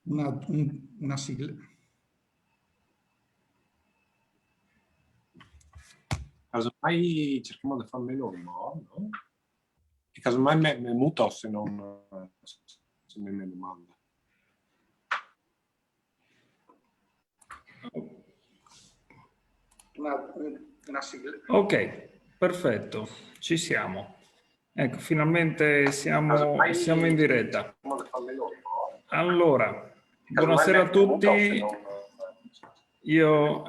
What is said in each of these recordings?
una sigla. Casomai cerchiamo di farmelo no? E casomai mi muto se me ne domanda. Una sigla. Ok, perfetto, ci siamo. Ecco, finalmente siamo in diretta. Allora, buonasera a tutti. Io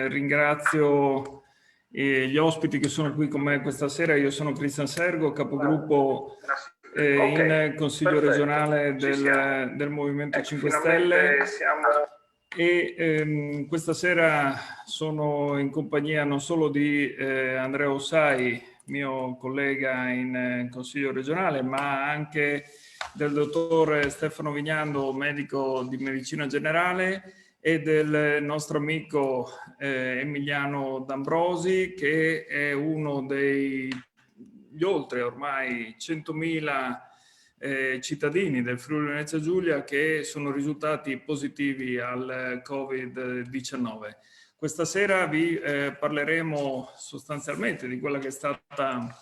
ringrazio gli ospiti che sono qui con me questa sera. Io sono Cristian Sergo, capogruppo in Consiglio regionale del Movimento 5 Stelle. E questa sera sono in compagnia non solo di Andrea Ossai, mio collega in Consiglio regionale, ma anche del dottor Stefano Vignando, medico di medicina generale, e del nostro amico Emiliano D'Ambrosi, che è uno degli oltre ormai 100.000 cittadini del Friuli Venezia Giulia che sono risultati positivi al Covid-19. Questa sera vi parleremo sostanzialmente di quella che è stata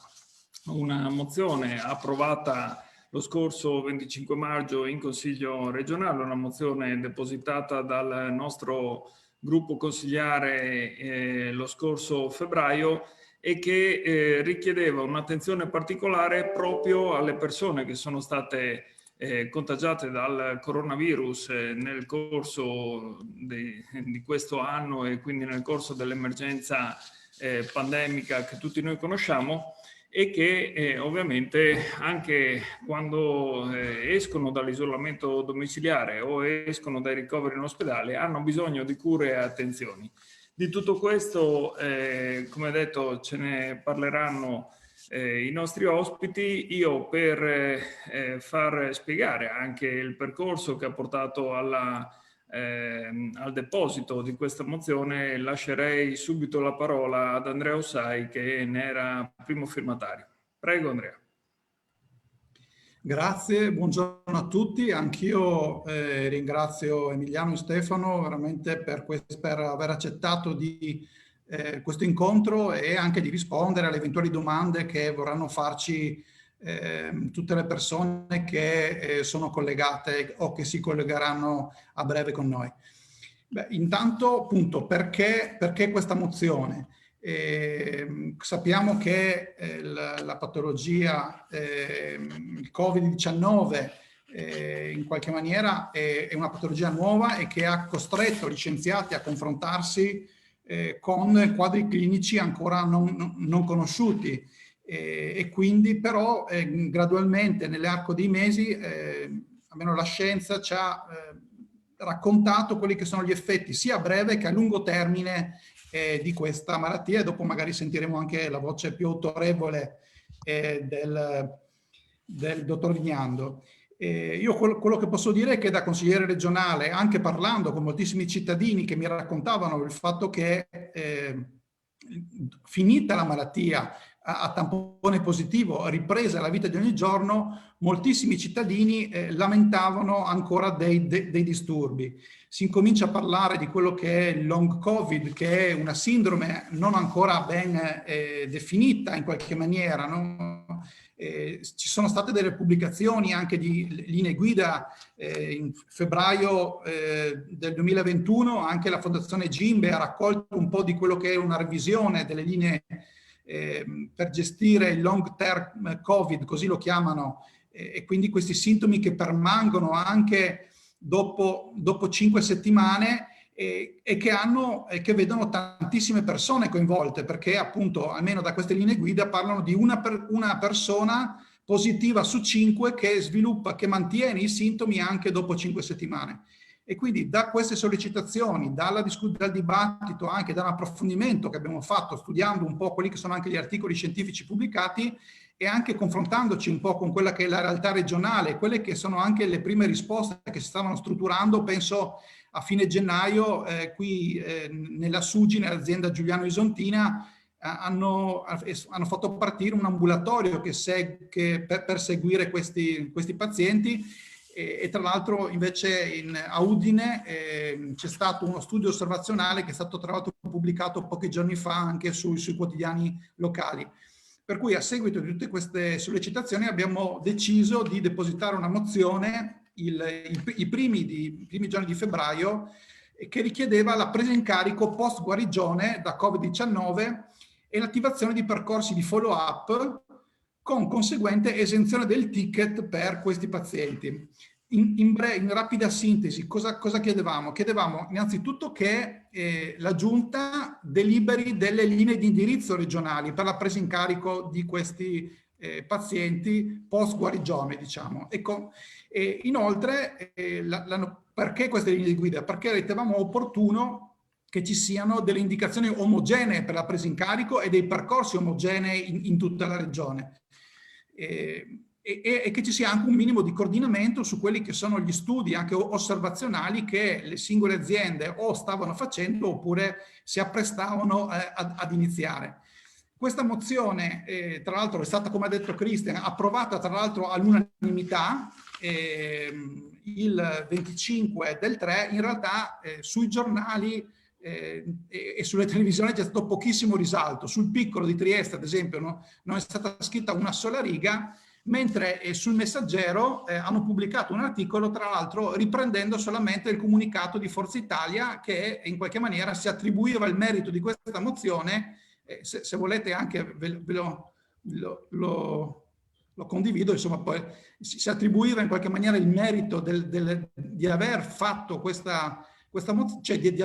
una mozione approvata lo scorso 25 maggio in Consiglio regionale, una mozione depositata dal nostro gruppo consigliare lo scorso febbraio, e che richiedeva un'attenzione particolare proprio alle persone che sono state contagiate dal coronavirus nel corso di questo anno, e quindi nel corso dell'emergenza pandemica che tutti noi conosciamo, e che ovviamente anche quando escono dall'isolamento domiciliare o escono dai ricoveri in ospedale hanno bisogno di cure e attenzioni. Di tutto questo, come detto, ce ne parleranno i nostri ospiti. Io, per far spiegare anche il percorso che ha portato al deposito di questa mozione, lascerei subito la parola ad Andrea Ossai, che ne era primo firmatario. Prego, Andrea. Grazie, buongiorno a tutti. Anch'io ringrazio Emiliano e Stefano veramente per aver accettato questo incontro, e anche di rispondere alle eventuali domande che vorranno farci tutte le persone che sono collegate o che si collegheranno a breve con noi. Beh, intanto, appunto, perché questa mozione? Sappiamo che la patologia, il Covid-19, in qualche maniera è una patologia nuova e che ha costretto gli scienziati a confrontarsi con quadri clinici ancora non conosciuti, e quindi però gradualmente nell'arco dei mesi almeno la scienza ci ha raccontato quelli che sono gli effetti sia a breve che a lungo termine di questa malattia, e dopo magari sentiremo anche la voce più autorevole del dottor Vignando. Io quello che posso dire è che da consigliere regionale, anche parlando con moltissimi cittadini che mi raccontavano il fatto che finita la malattia a tampone positivo, ripresa la vita di ogni giorno, moltissimi cittadini lamentavano ancora dei disturbi. Si incomincia a parlare di quello che è il long Covid, che è una sindrome non ancora ben definita in qualche maniera, no? Ci sono state delle pubblicazioni anche di linee guida in febbraio del 2021, anche la Fondazione Gimbe ha raccolto un po' di quello che è una revisione delle linee per gestire il long term Covid, così lo chiamano, e quindi questi sintomi che permangono anche dopo 5 settimane e che vedono tantissime persone coinvolte, perché appunto almeno da queste linee guida parlano di una persona positiva su 5 che mantiene i sintomi anche dopo 5 settimane. E quindi da queste sollecitazioni, dal dibattito, anche dall'approfondimento che abbiamo fatto studiando un po' quelli che sono anche gli articoli scientifici pubblicati, e anche confrontandoci un po' con quella che è la realtà regionale, quelle che sono anche le prime risposte che si stavano strutturando, penso a fine gennaio qui nella Sugi, nell'azienda Giuliano Isontina, hanno fatto partire un ambulatorio per seguire questi pazienti, e tra l'altro invece a Udine c'è stato uno studio osservazionale che è stato tra l'altro pubblicato pochi giorni fa anche sui quotidiani locali. Per cui a seguito di tutte queste sollecitazioni abbiamo deciso di depositare una mozione i primi giorni di febbraio che richiedeva la presa in carico post guarigione da Covid-19 e l'attivazione di percorsi di follow-up con conseguente esenzione del ticket per questi pazienti. In rapida sintesi, cosa chiedevamo? Chiedevamo innanzitutto che la Giunta deliberi delle linee di indirizzo regionali per la presa in carico di questi pazienti post guarigione, diciamo. Ecco, inoltre, perché queste linee di guida? Perché ritenevamo opportuno che ci siano delle indicazioni omogenee per la presa in carico e dei percorsi omogenei in tutta la regione. E che ci sia anche un minimo di coordinamento su quelli che sono gli studi anche osservazionali che le singole aziende o stavano facendo oppure si apprestavano ad iniziare. Questa mozione, tra l'altro, è stata, come ha detto Christian, approvata tra l'altro all'unanimità il 25 del 3. In realtà sui giornali e sulle televisioni c'è stato pochissimo risalto. Sul Piccolo di Trieste, ad esempio, non è stata scritta una sola riga, mentre sul Messaggero hanno pubblicato un articolo, tra l'altro riprendendo solamente il comunicato di Forza Italia che in qualche maniera si attribuiva il merito di questa mozione. Se volete anche lo condivido, insomma, poi si attribuiva in qualche maniera il merito di aver fatto questa mozione, cioè di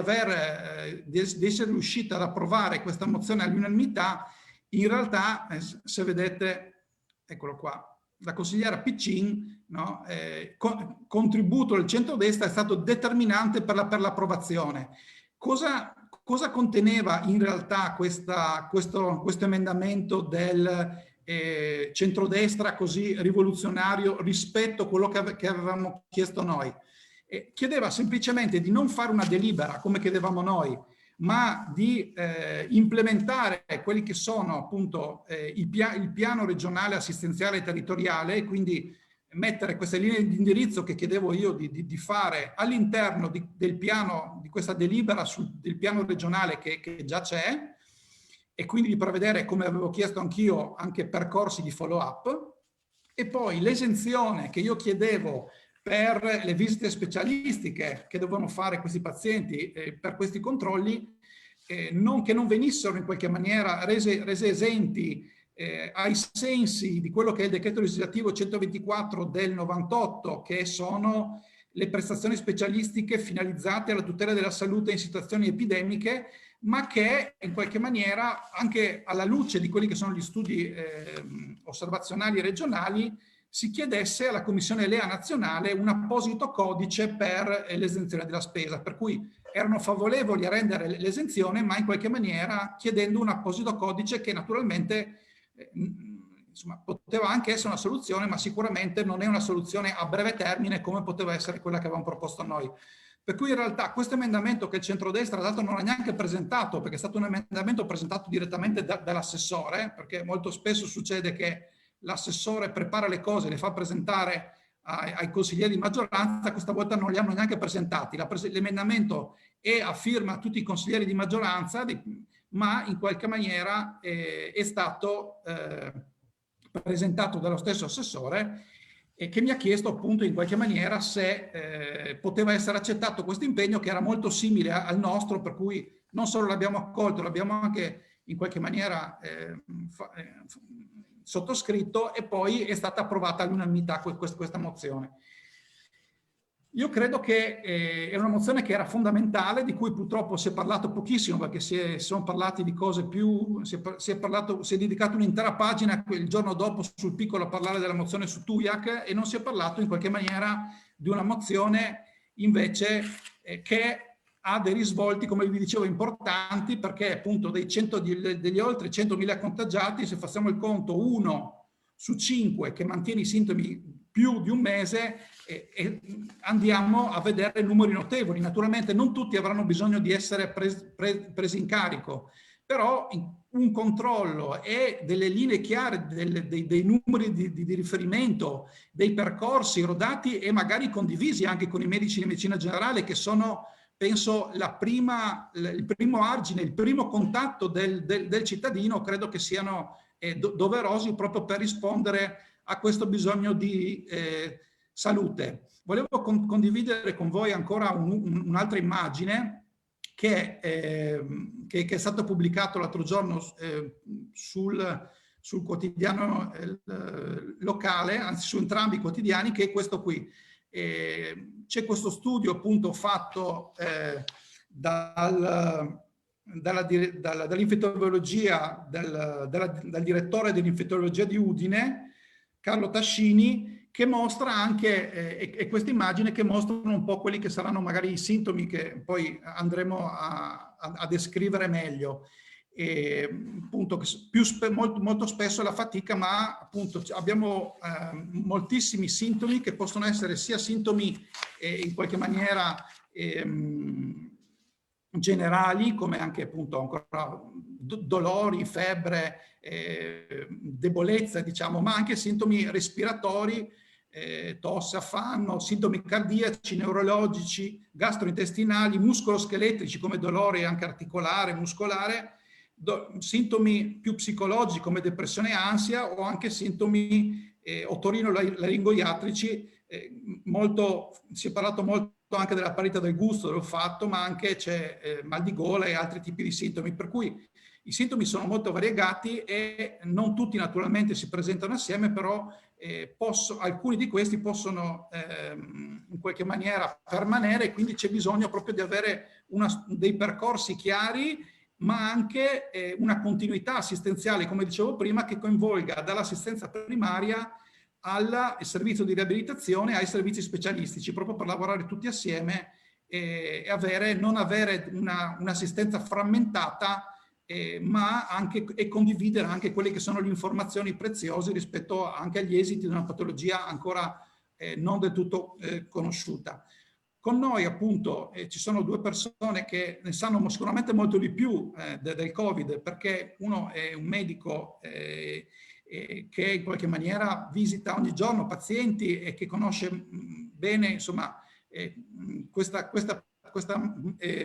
essere riuscita ad approvare questa mozione all'unanimità. In realtà, se vedete, eccolo qua, la consigliera Piccin, no? Contributo del centrodestra è stato determinante per l'approvazione. Cosa conteneva in realtà questo emendamento del centrodestra così rivoluzionario rispetto a quello che avevamo chiesto noi? Chiedeva semplicemente di non fare una delibera come chiedevamo noi, ma di implementare quelli che sono appunto il piano regionale assistenziale territoriale, quindi mettere queste linee di indirizzo che chiedevo io di fare all'interno del piano, di questa delibera del piano regionale che già c'è, e quindi di prevedere, come avevo chiesto anch'io, anche percorsi di follow up. E poi l'esenzione che io chiedevo per le visite specialistiche che dovevano fare questi pazienti per questi controlli, che non venissero in qualche maniera rese esenti ai sensi di quello che è il decreto legislativo 124 del 98, che sono le prestazioni specialistiche finalizzate alla tutela della salute in situazioni epidemiche, ma che in qualche maniera, anche alla luce di quelli che sono gli studi osservazionali regionali, si chiedesse alla Commissione LEA nazionale un apposito codice per l'esenzione della spesa, per cui erano favorevoli a rendere l'esenzione, ma in qualche maniera chiedendo un apposito codice che naturalmente insomma, poteva anche essere una soluzione, ma sicuramente non è una soluzione a breve termine come poteva essere quella che avevamo proposto noi. Per cui in realtà questo emendamento che il centrodestra tra l'altro non ha neanche presentato, perché è stato un emendamento presentato direttamente dall'assessore, perché molto spesso succede che l'assessore prepara le cose, le fa presentare ai consiglieri di maggioranza, questa volta non li hanno neanche presentati. L'emendamento è a firma tutti i consiglieri di maggioranza, ma in qualche maniera è stato presentato dallo stesso assessore e che mi ha chiesto appunto in qualche maniera se poteva essere accettato questo impegno, che era molto simile al nostro, per cui non solo l'abbiamo accolto, l'abbiamo anche in qualche maniera sottoscritto, e poi è stata approvata all'unanimità questa mozione. Io credo che è una mozione che era fondamentale, di cui purtroppo si è parlato pochissimo, perché si sono parlati di cose più, si è dedicato un'intera pagina il giorno dopo sul Piccolo a parlare della mozione su Tuiac, e non si è parlato in qualche maniera di una mozione invece che ha dei risvolti, come vi dicevo, importanti, perché appunto degli oltre 100.000 contagiati, se facciamo il conto, 1 su 5 che mantiene i sintomi più di un mese, e andiamo a vedere numeri notevoli. Naturalmente non tutti avranno bisogno di essere presi in carico, però un controllo e delle linee chiare, dei numeri di riferimento, dei percorsi rodati e magari condivisi anche con i medici di medicina generale, che sono, penso, il primo argine, il primo contatto del cittadino, credo che siano doverosi proprio per rispondere a questo bisogno di salute. Volevo condividere con voi ancora un'altra immagine che è stato pubblicato l'altro giorno sul quotidiano locale, anzi su entrambi i quotidiani, che è questo qui. C'è questo studio appunto fatto dall'infettivologia, dal direttore dell'infettivologia di Udine, Carlo Tascini, che mostra anche, e questa immagine che mostrano un po' quelli che saranno magari i sintomi che poi andremo a descrivere meglio. Appunto, molto spesso la fatica, ma appunto abbiamo moltissimi sintomi che possono essere sia sintomi in qualche maniera generali, come anche appunto ancora dolori, febbre, debolezza, diciamo, ma anche sintomi respiratori, tosse, affanno, sintomi cardiaci, neurologici, gastrointestinali, muscoloscheletrici come dolore anche articolare, muscolare, sintomi più psicologici come depressione e ansia, o anche sintomi otorino-laringoiatrici. Si è parlato molto anche della parità del gusto, dell'olfatto, ma anche c'è mal di gola e altri tipi di sintomi, per cui i sintomi sono molto variegati e non tutti naturalmente si presentano assieme, però alcuni di questi possono in qualche maniera permanere, quindi c'è bisogno proprio di avere dei percorsi chiari, ma anche una continuità assistenziale, come dicevo prima, che coinvolga dall'assistenza primaria al servizio di riabilitazione, ai servizi specialistici, proprio per lavorare tutti assieme e non avere un'assistenza frammentata, ma anche condividere anche quelle che sono le informazioni preziose rispetto anche agli esiti di una patologia ancora non del tutto conosciuta. Con noi appunto ci sono due persone che ne sanno sicuramente molto di più del Covid, perché uno è un medico che in qualche maniera visita ogni giorno pazienti e che conosce bene, insomma, questa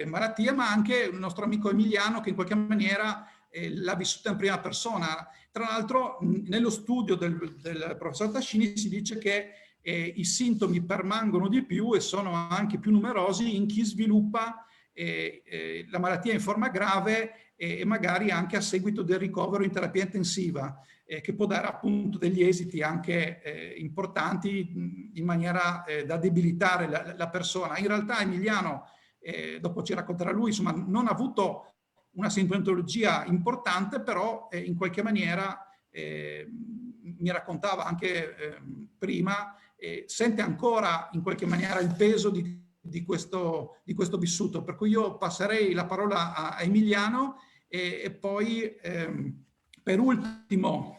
malattia, ma anche il nostro amico Emiliano, che in qualche maniera l'ha vissuta in prima persona. Tra l'altro, nello studio del professor Tascini si dice che i sintomi permangono di più e sono anche più numerosi in chi sviluppa la malattia in forma grave e magari anche a seguito del ricovero in terapia intensiva, che può dare appunto degli esiti anche importanti in maniera da debilitare la persona. In realtà Emiliano, dopo ci racconterà lui, insomma, non ha avuto una sintomatologia importante, però in qualche maniera mi raccontava anche prima, sente ancora in qualche maniera il peso di questo vissuto, per cui io passerei la parola a Emiliano e poi per ultimo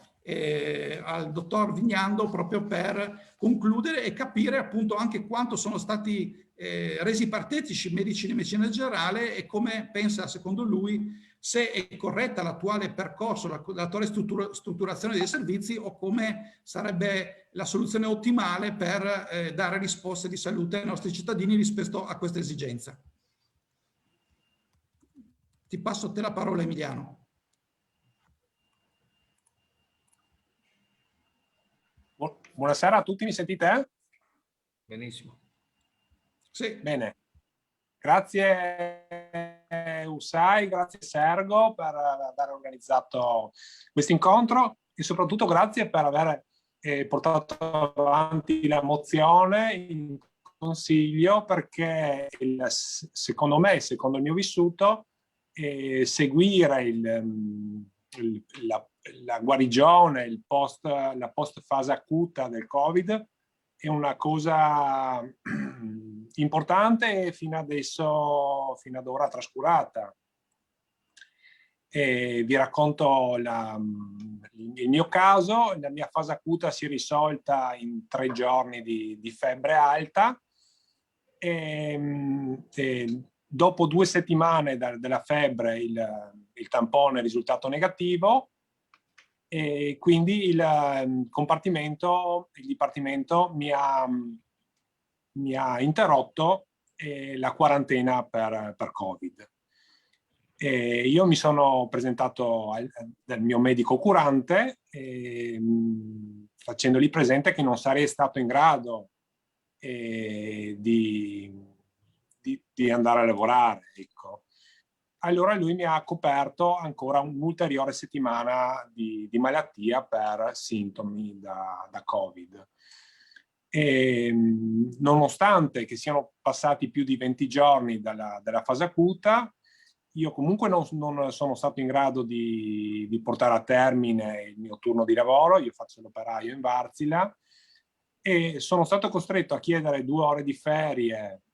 al dottor Vignando, proprio per concludere e capire appunto anche quanto sono stati resi partecipi i medici di medicina generale e come pensa secondo lui se è corretta l'attuale percorso, l'attuale strutturazione dei servizi, o come sarebbe la soluzione ottimale per dare risposte di salute ai nostri cittadini rispetto a questa esigenza. Ti passo a te la parola, Emiliano. Buonasera a tutti, mi sentite? Benissimo. Sì. Bene. Grazie Usai, grazie Sergo per aver organizzato questo incontro e soprattutto grazie per aver portato avanti la mozione in consiglio, perché secondo me, secondo il mio vissuto, seguire la guarigione, la post fase acuta del Covid è una cosa importante e fino ad ora trascurata. Vi racconto il mio caso. La mia fase acuta si è risolta in 3 giorni di febbre alta. dopo 2 settimane della febbre il tampone è risultato negativo, e quindi il dipartimento mi ha interrotto la quarantena per Covid. Io mi sono presentato dal mio medico curante, facendogli presente che non sarei stato in grado di andare a lavorare, ecco. Allora lui mi ha coperto ancora un'ulteriore settimana di malattia per sintomi da Covid. Nonostante che siano passati più di 20 giorni dalla fase acuta, io comunque non sono stato in grado di portare a termine il mio turno di lavoro. Io faccio l'operaio in Wärtsilä e sono stato costretto a chiedere 2 ore di ferie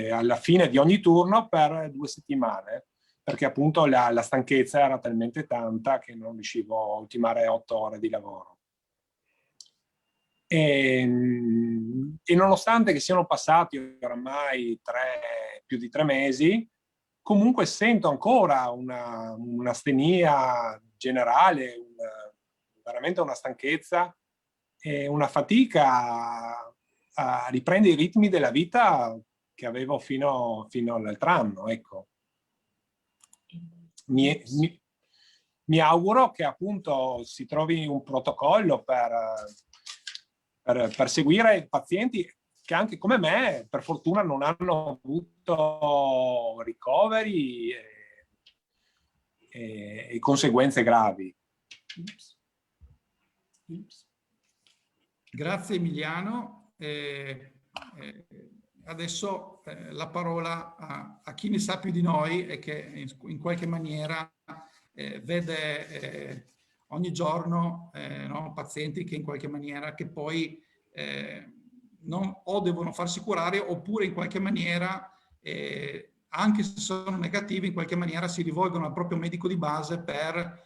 alla fine di ogni turno per 2 settimane, perché appunto la stanchezza era talmente tanta che non riuscivo a ultimare 8 ore di lavoro. E nonostante che siano passati oramai più di 3 mesi, comunque sento ancora un'astenia generale, veramente una stanchezza e una fatica a riprendere i ritmi della vita che avevo fino all'altro anno, ecco. Mi auguro che appunto si trovi un protocollo per seguire i pazienti che anche come me, per fortuna, non hanno avuto ricoveri e conseguenze gravi. Grazie Emiliano. Adesso la parola a chi ne sa più di noi e che in qualche maniera vede ogni giorno no, pazienti che in qualche maniera che poi o devono farsi curare oppure in qualche maniera anche se sono negativi in qualche maniera si rivolgono al proprio medico di base per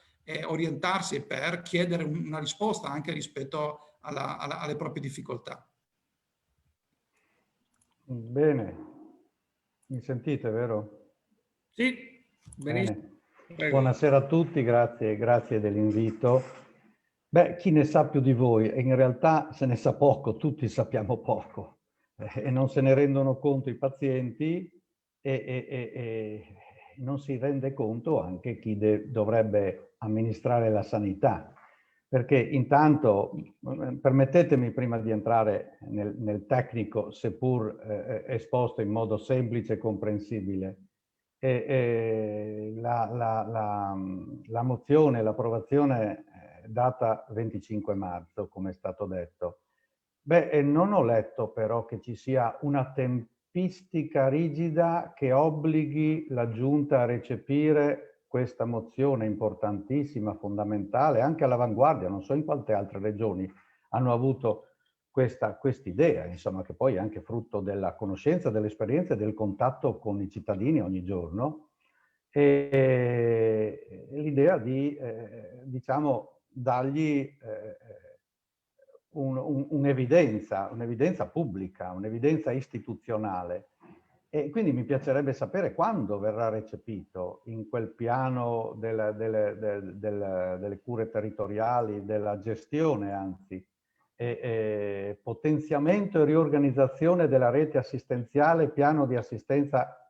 orientarsi e per chiedere una risposta anche rispetto alle proprie difficoltà. Bene, mi sentite, vero? Sì, benissimo. Buonasera a tutti, grazie dell'invito. Beh, chi ne sa più di voi, e in realtà se ne sa poco, tutti sappiamo poco, e non se ne rendono conto i pazienti e non si rende conto anche chi dovrebbe amministrare la sanità. Perché intanto, permettetemi prima di entrare nel tecnico, seppur esposto in modo semplice e comprensibile, la mozione, l'approvazione data 25 marzo, come è stato detto. Beh, non ho letto però che ci sia una tempistica rigida che obblighi la Giunta a recepire questa mozione importantissima, fondamentale, anche all'avanguardia. Non so in quante altre regioni hanno avuto questa idea, insomma, che poi è anche frutto della conoscenza, dell'esperienza e del contatto con i cittadini ogni giorno. E l'idea di, diciamo, dargli un'evidenza pubblica, un'evidenza istituzionale. E quindi mi piacerebbe sapere quando verrà recepito in quel piano delle cure territoriali, della gestione anzi, potenziamento e riorganizzazione della rete assistenziale, piano di assistenza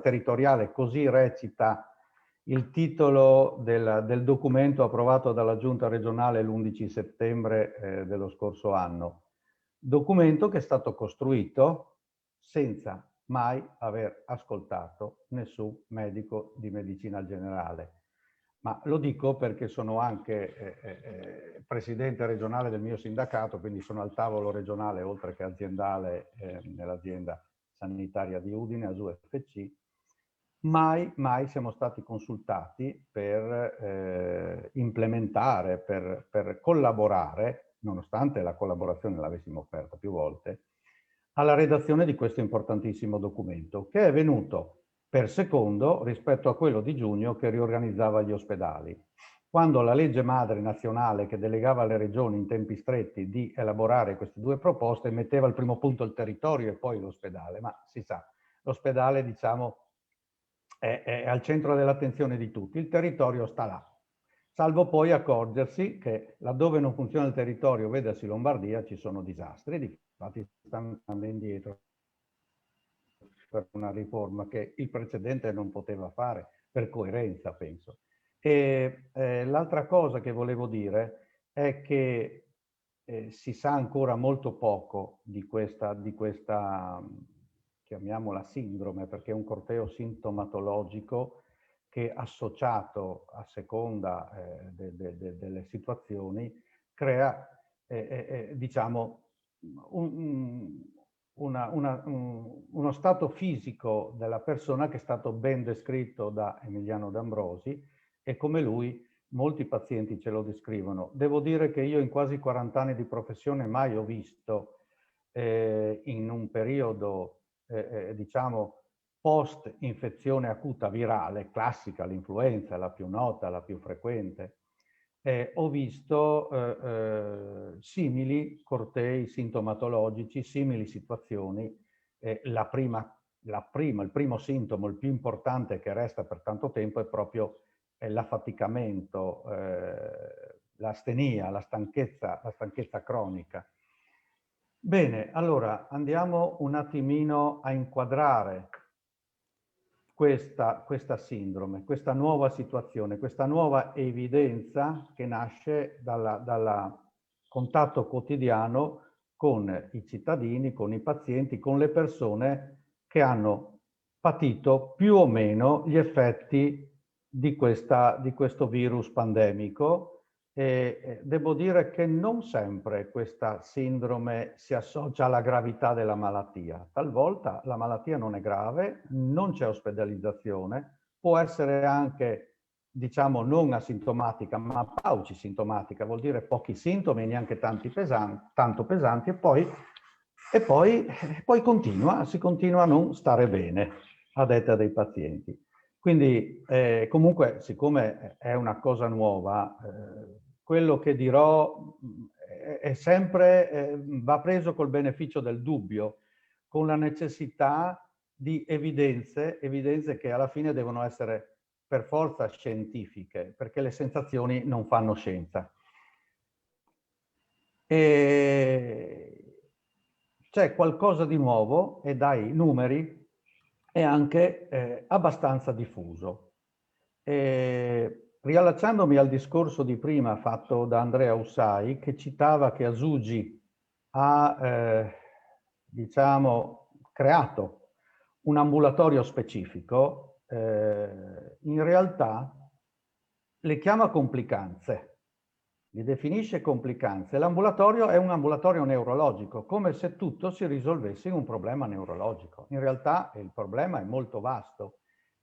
territoriale, così recita il titolo del documento approvato dalla Giunta regionale l'11 settembre dello scorso anno. Documento che è stato costruito senza mai aver ascoltato nessun medico di medicina generale. Ma lo dico perché sono anche presidente regionale del mio sindacato, quindi sono al tavolo regionale oltre che aziendale nell'azienda sanitaria di Udine, ASUFC. Mai siamo stati consultati per implementare, per collaborare, nonostante la collaborazione l'avessimo offerta più volte, alla redazione di questo importantissimo documento, che è venuto per secondo rispetto a quello di giugno che riorganizzava gli ospedali. quando la legge madre nazionale che delegava alle regioni in tempi stretti di elaborare queste due proposte metteva al primo punto il territorio e poi l'ospedale, ma si sa, l'ospedale diciamo è al centro dell'attenzione di tutti, il territorio sta là. Salvo poi accorgersi che laddove non funziona il territorio, vedasi Lombardia, ci sono disastri, infatti stanno andando indietro per una riforma che il precedente non poteva fare, per coerenza penso. E l'altra cosa che volevo dire è che si sa ancora molto poco di questa chiamiamola sindrome, perché è un corteo sintomatologico che associato a seconda delle situazioni crea diciamo uno stato fisico della persona che è stato ben descritto da Emiliano D'Ambrosi e come lui molti pazienti ce lo descrivono. Devo dire che io in quasi 40 anni di professione mai ho visto in un periodo diciamo post infezione acuta virale, classica, l'influenza, la più nota, la più frequente, ho visto simili cortei sintomatologici, simili situazioni. Il primo sintomo, il più importante che resta per tanto tempo è proprio l'affaticamento, l'astenia, la stanchezza cronica. Bene, allora andiamo un attimino a inquadrare questa sindrome, questa nuova situazione, questa nuova evidenza che nasce dal contatto quotidiano con i cittadini, con i pazienti, con le persone che hanno patito più o meno gli effetti di questo virus pandemico. E devo dire che non sempre questa sindrome si associa alla gravità della malattia. Talvolta la malattia non è grave, non c'è ospedalizzazione, può essere anche, diciamo, non asintomatica, ma paucisintomatica, vuol dire pochi sintomi, neanche tanto pesanti, e poi si continua a non stare bene, a detta dei pazienti. Quindi, comunque, siccome è una cosa nuova, quello che dirò è sempre, va preso col beneficio del dubbio, con la necessità di evidenze che alla fine devono essere per forza scientifiche, perché le sensazioni non fanno scienza. E c'è qualcosa di nuovo e dai numeri è anche abbastanza diffuso. Riallacciandomi al discorso di prima fatto da Andrea Ussai, che citava che Azugi ha diciamo, creato un ambulatorio specifico, in realtà le chiama complicanze, li definisce complicanze. L'ambulatorio è un ambulatorio neurologico, come se tutto si risolvesse in un problema neurologico. In realtà il problema è molto vasto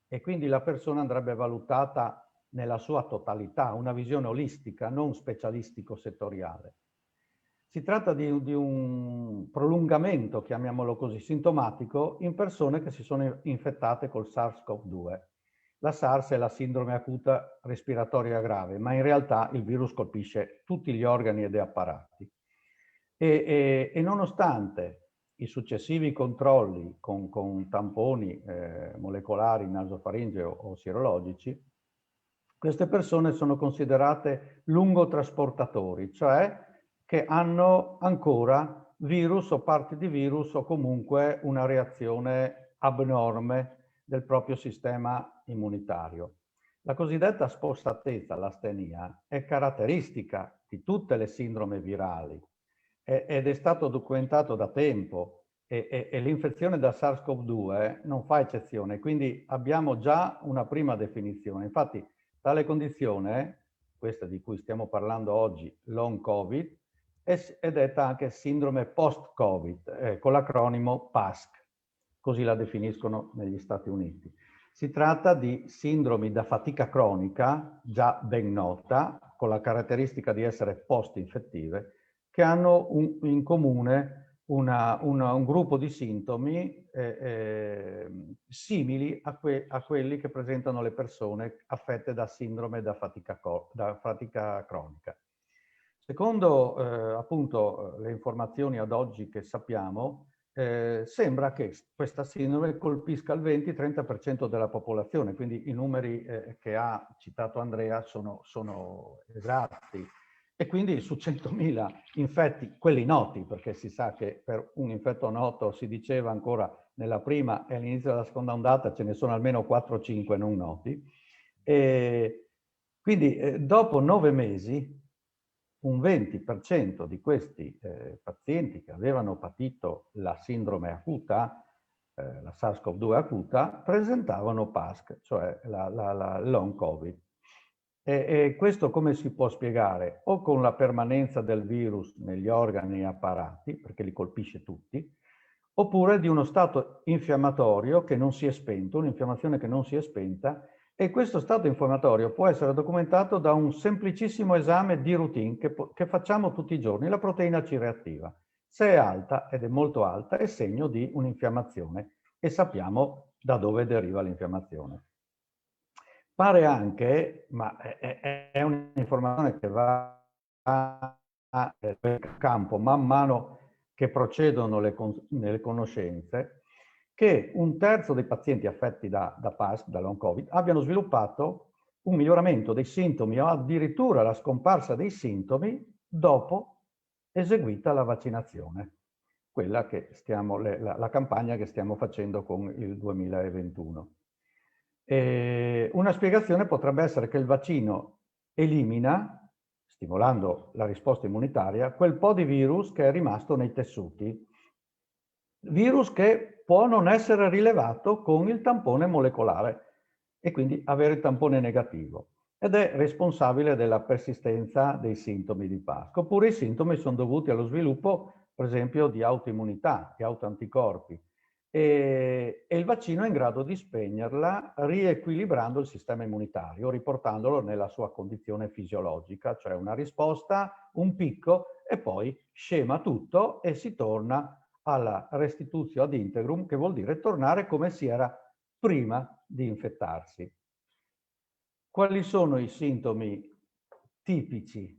e quindi la persona andrebbe valutata nella sua totalità, una visione olistica, non specialistico-settoriale. Si tratta di un prolungamento, chiamiamolo così, sintomatico in persone che si sono infettate col SARS-CoV-2. La SARS è la sindrome acuta respiratoria grave, ma in realtà il virus colpisce tutti gli organi ed apparati. E nonostante i successivi controlli con tamponi molecolari, nasofaringei o sierologici, queste persone sono considerate lungotrasportatori, cioè che hanno ancora virus o parti di virus o comunque una reazione abnorme del proprio sistema immunitario. La cosiddetta spossatezza, l'astenia, è caratteristica di tutte le sindrome virali ed è stato documentato da tempo e l'infezione da SARS-CoV-2 non fa eccezione, quindi abbiamo già una prima definizione. Infatti tale condizione, questa di cui stiamo parlando oggi, long COVID, è detta anche sindrome post-Covid, con l'acronimo PASC, così la definiscono negli Stati Uniti. Si tratta di sindromi da fatica cronica, già ben nota, con la caratteristica di essere post-infettive, che hanno in comune un gruppo di sintomi simili a quelli che presentano le persone affette da sindrome da fatica cronica. Secondo appunto le informazioni ad oggi che sappiamo, sembra che questa sindrome colpisca il 20-30% della popolazione, quindi i numeri che ha citato Andrea sono esatti. E quindi su 100.000 infetti, quelli noti, perché si sa che per un infetto noto si diceva ancora nella prima e all'inizio della seconda ondata ce ne sono almeno 4 o 5 non noti. E quindi dopo 9 mesi un 20% di questi pazienti che avevano patito la sindrome acuta, la SARS-CoV-2 acuta, presentavano PASC, cioè la long COVID. E questo come si può spiegare? O con la permanenza del virus negli organi e apparati, perché li colpisce tutti, oppure di uno stato infiammatorio che non si è spento, un'infiammazione che non si è spenta, e questo stato infiammatorio può essere documentato da un semplicissimo esame di routine che facciamo tutti i giorni, la proteina C reattiva. Se è alta, ed è molto alta, è segno di un'infiammazione e sappiamo da dove deriva l'infiammazione. Pare anche, ma è un'informazione che va a campo man mano che procedono le conoscenze, che un terzo dei pazienti affetti da PASC, da long COVID, abbiano sviluppato un miglioramento dei sintomi o addirittura la scomparsa dei sintomi dopo eseguita la vaccinazione, quella che la campagna che stiamo facendo con il 2021. Una spiegazione potrebbe essere che il vaccino elimina, stimolando la risposta immunitaria, quel po' di virus che è rimasto nei tessuti. Virus che può non essere rilevato con il tampone molecolare e quindi avere il tampone negativo. Ed è responsabile della persistenza dei sintomi di PASC. Oppure i sintomi sono dovuti allo sviluppo, per esempio, di autoimmunità, di autoanticorpi. E il vaccino è in grado di spegnerla riequilibrando il sistema immunitario, riportandolo nella sua condizione fisiologica, cioè una risposta, un picco e poi scema tutto e si torna alla restitutio ad integrum, che vuol dire tornare come si era prima di infettarsi. Quali sono i sintomi tipici?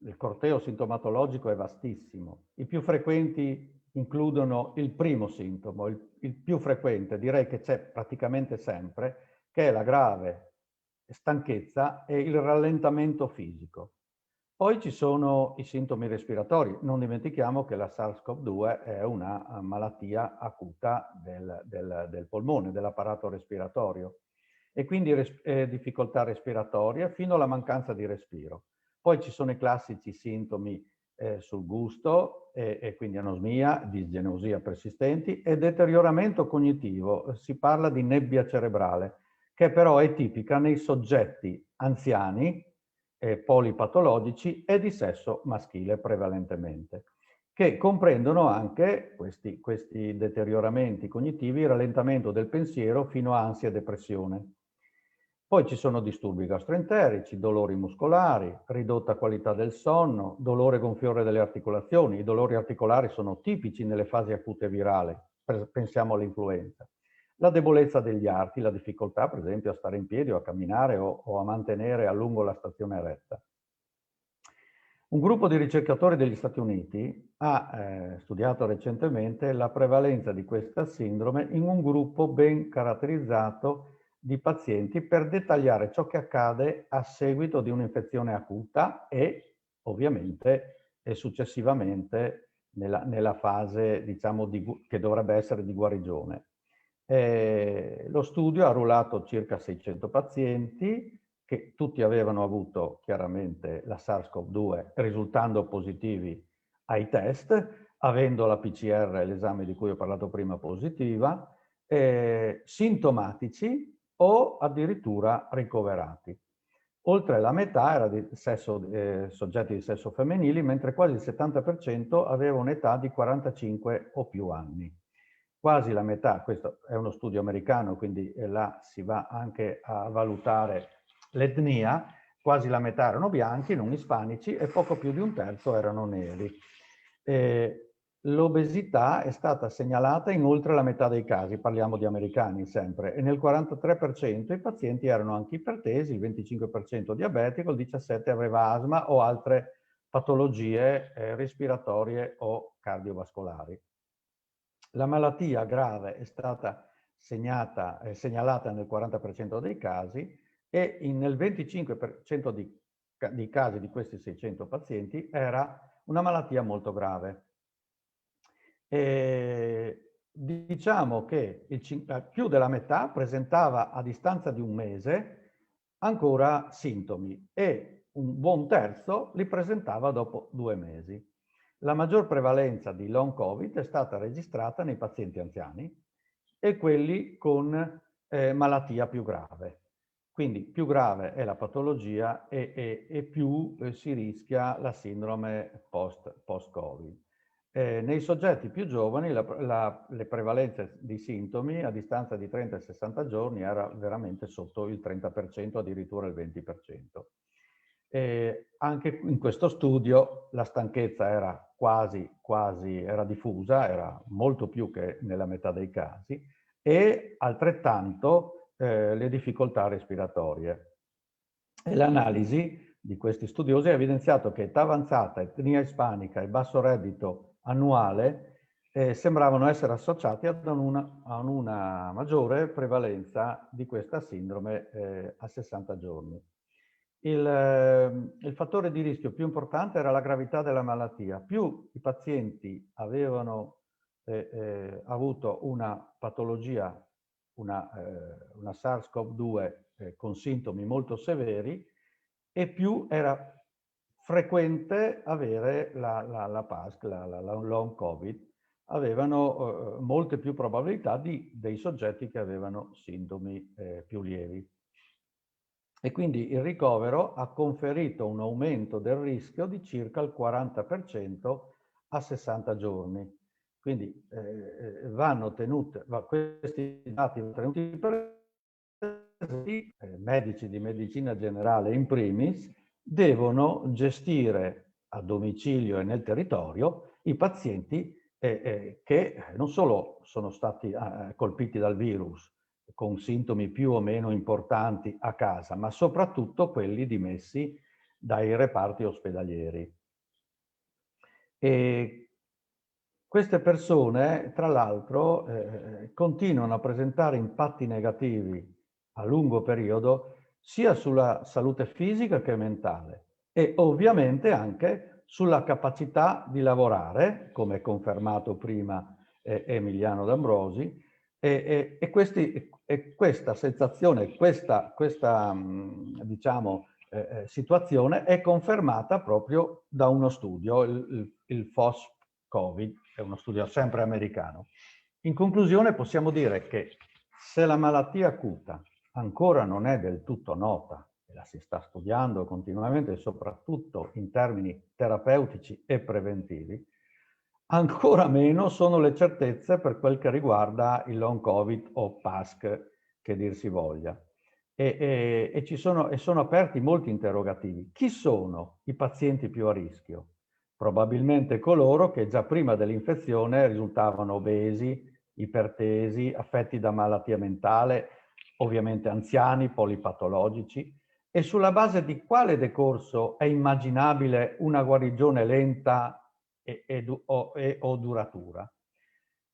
Il corteo sintomatologico è vastissimo. I più frequenti includono il primo sintomo, il più frequente, direi che c'è praticamente sempre, che è la grave stanchezza e il rallentamento fisico. Poi ci sono i sintomi respiratori. Non dimentichiamo che la SARS-CoV-2 è una malattia acuta del polmone, dell'apparato respiratorio, e quindi difficoltà respiratorie fino alla mancanza di respiro. Poi ci sono i classici sintomi sul gusto e quindi anosmia, disgenesia persistenti e deterioramento cognitivo. Si parla di nebbia cerebrale, che però è tipica nei soggetti anziani, polipatologici e di sesso maschile prevalentemente, che comprendono anche questi deterioramenti cognitivi, rallentamento del pensiero fino a ansia e depressione. Poi ci sono disturbi gastroenterici, dolori muscolari, ridotta qualità del sonno, dolore gonfiore delle articolazioni. I dolori articolari sono tipici nelle fasi acute virali, pensiamo all'influenza. La debolezza degli arti, la difficoltà per esempio a stare in piedi o a camminare o a mantenere a lungo la stazione eretta. Un gruppo di ricercatori degli Stati Uniti ha studiato recentemente la prevalenza di questa sindrome in un gruppo ben caratterizzato di pazienti per dettagliare ciò che accade a seguito di un'infezione acuta e ovviamente e successivamente nella fase, diciamo, che dovrebbe essere di guarigione. Lo studio ha arruolato circa 600 pazienti che tutti avevano avuto chiaramente la SARS-CoV-2 risultando positivi ai test, avendo la PCR, l'esame di cui ho parlato prima, positiva, sintomatici o addirittura ricoverati. Oltre la metà era di soggetti di sesso femminili, mentre quasi il 70% aveva un'età di 45 o più anni. Quasi la metà, questo è uno studio americano, quindi là si va anche a valutare l'etnia, quasi la metà erano bianchi, non ispanici, e poco più di un terzo erano neri. l'obesità è stata segnalata in oltre la metà dei casi, parliamo di americani sempre, e nel 43% i pazienti erano anche ipertesi, il 25% diabetico, il 17% aveva asma o altre patologie respiratorie o cardiovascolari. La malattia grave è stata segnalata nel 40% dei casi e nel 25% di casi di questi 600 pazienti era una malattia molto grave. Diciamo che più della metà presentava a distanza di un mese ancora sintomi e un buon terzo li presentava dopo 2 mesi. La maggior prevalenza di long Covid è stata registrata nei pazienti anziani e quelli con malattia più grave. Quindi più grave è la patologia e più si rischia la sindrome post-Covid. Nei soggetti più giovani le prevalenze di sintomi a distanza di 30 e 60 giorni era veramente sotto il 30%, addirittura il 20%. Anche in questo studio la stanchezza era era diffusa, era molto più che nella metà dei casi, e altrettanto le difficoltà respiratorie. E l'analisi di questi studiosi ha evidenziato che età avanzata, etnia ispanica e basso reddito annuale sembravano essere associati ad una maggiore prevalenza di questa sindrome a 60 giorni. Il fattore di rischio più importante era la gravità della malattia. Più i pazienti avevano avuto una patologia, una SARS-CoV-2 con sintomi molto severi, e più era frequente avere la PASC, la long Covid, avevano molte più probabilità dei soggetti che avevano sintomi più lievi. E quindi il ricovero ha conferito un aumento del rischio di circa il 40% a 60 giorni. Quindi questi dati vanno tenuti presenti, medici di medicina generale in primis, devono gestire a domicilio e nel territorio i pazienti che non solo sono stati colpiti dal virus, con sintomi più o meno importanti a casa, ma soprattutto quelli dimessi dai reparti ospedalieri. E queste persone, tra l'altro, continuano a presentare impatti negativi a lungo periodo sia sulla salute fisica che mentale e ovviamente anche sulla capacità di lavorare, come confermato prima Emiliano D'Ambrosi, e questa sensazione, questa diciamo, situazione è confermata proprio da uno studio, il FOS-Covid, è uno studio sempre americano. In conclusione possiamo dire che se la malattia acuta ancora non è del tutto nota, e la si sta studiando continuamente, soprattutto in termini terapeutici e preventivi, ancora meno sono le certezze per quel che riguarda il long Covid o PASC, che dir si voglia. E sono aperti molti interrogativi. Chi sono i pazienti più a rischio? Probabilmente coloro che già prima dell'infezione risultavano obesi, ipertesi, affetti da malattia mentale, ovviamente anziani, polipatologici, e sulla base di quale decorso è immaginabile una guarigione lenta o duratura.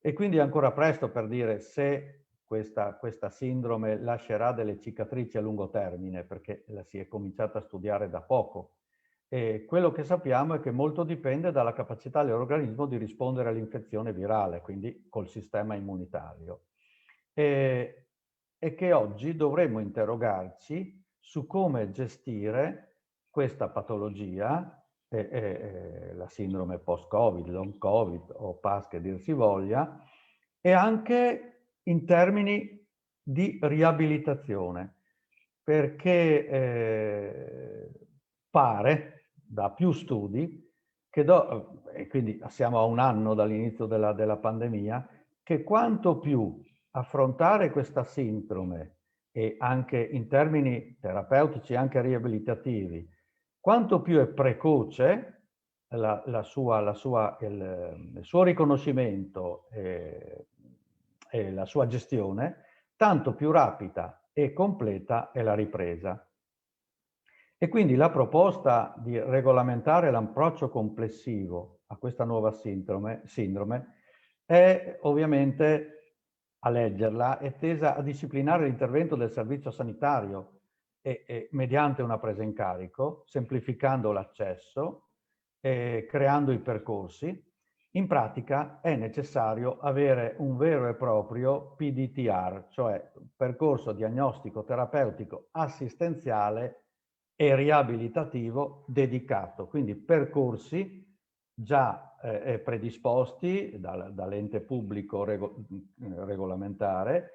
E quindi è ancora presto per dire se questa sindrome lascerà delle cicatrici a lungo termine, perché la si è cominciata a studiare da poco. E quello che sappiamo è che molto dipende dalla capacità dell'organismo di rispondere all'infezione virale, quindi col sistema immunitario. E che oggi dovremmo interrogarci su come gestire questa patologia, la sindrome post-Covid, long Covid o PASC che dir si voglia, e anche in termini di riabilitazione, perché pare da più studi che e quindi siamo a un anno dall'inizio della pandemia, che quanto più affrontare questa sindrome e anche in termini terapeutici, anche riabilitativi, quanto più è precoce il suo riconoscimento e la sua gestione, tanto più rapida e completa è la ripresa. E quindi la proposta di regolamentare l'approccio complessivo a questa nuova sindrome è ovviamente, a leggerla, è tesa a disciplinare l'intervento del servizio sanitario e mediante una presa in carico, semplificando l'accesso, creando i percorsi. In pratica è necessario avere un vero e proprio PDTR, cioè percorso diagnostico terapeutico assistenziale e riabilitativo dedicato, quindi percorsi già predisposti dall'ente pubblico regolamentare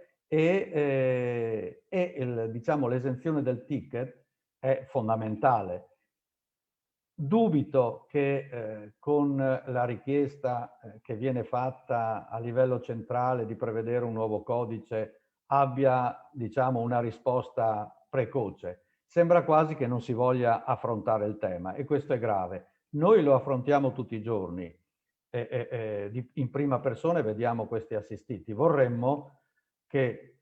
diciamo, l'esenzione del ticket è fondamentale. Dubito che con la richiesta che viene fatta a livello centrale di prevedere un nuovo codice abbia, diciamo, una risposta precoce. Sembra quasi che non si voglia affrontare il tema e questo è grave. Noi lo affrontiamo tutti i giorni in prima persona e vediamo questi assistiti. Vorremmo che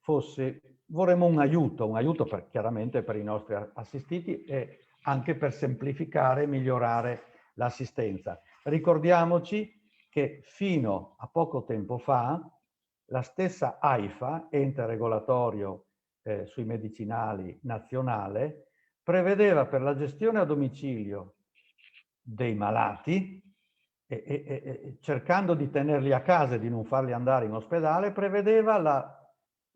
vorremmo un aiuto chiaramente per i nostri assistiti e anche per semplificare e migliorare l'assistenza. Ricordiamoci che fino a poco tempo fa la stessa AIFA, ente regolatorio sui medicinali nazionale, prevedeva per la gestione a domicilio dei malati, cercando di tenerli a casa e di non farli andare in ospedale, prevedeva la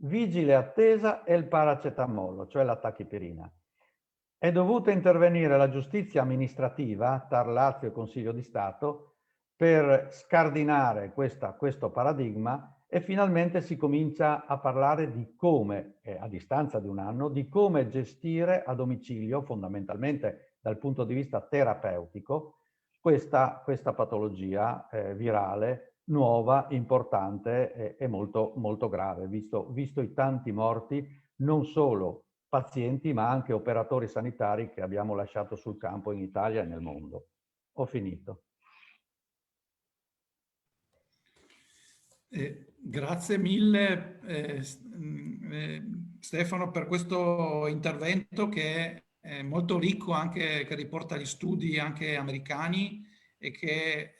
vigile attesa e il paracetamolo, cioè la tachipirina. È dovuta intervenire la giustizia amministrativa, TAR Lazio e Consiglio di Stato, per scardinare questo paradigma e finalmente si comincia a parlare di come, a distanza di un anno, di come gestire a domicilio, fondamentalmente dal punto di vista terapeutico, questa patologia virale nuova, importante e molto, molto grave, visto i tanti morti, non solo pazienti ma anche operatori sanitari che abbiamo lasciato sul campo in Italia e nel mondo. Ho finito. Grazie mille Stefano per questo intervento che è molto ricco, anche che riporta gli studi anche americani e che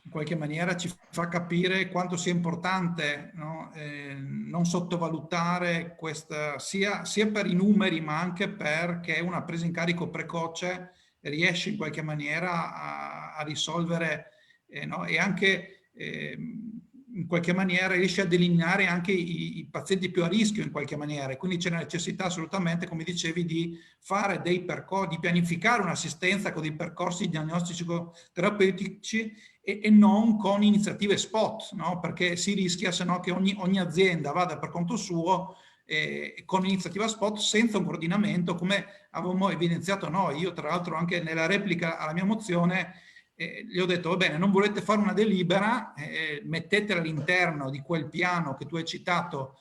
in qualche maniera ci fa capire quanto sia importante, no? Non sottovalutare questa, sia per i numeri ma anche perché una presa in carico precoce riesce in qualche maniera a risolvere no? E anche in qualche maniera riesce a delineare anche i pazienti più a rischio in qualche maniera, e quindi c'è la necessità assolutamente, come dicevi, di fare dei percorsi, di pianificare un'assistenza con dei percorsi diagnostici terapeutici e non con iniziative spot, no? Perché si rischia se no che ogni azienda vada per conto suo con iniziativa spot senza un coordinamento, come avevamo evidenziato noi. Io tra l'altro anche nella replica alla mia mozione gli ho detto, va bene, non volete fare una delibera, mettetela all'interno di quel piano che tu hai citato,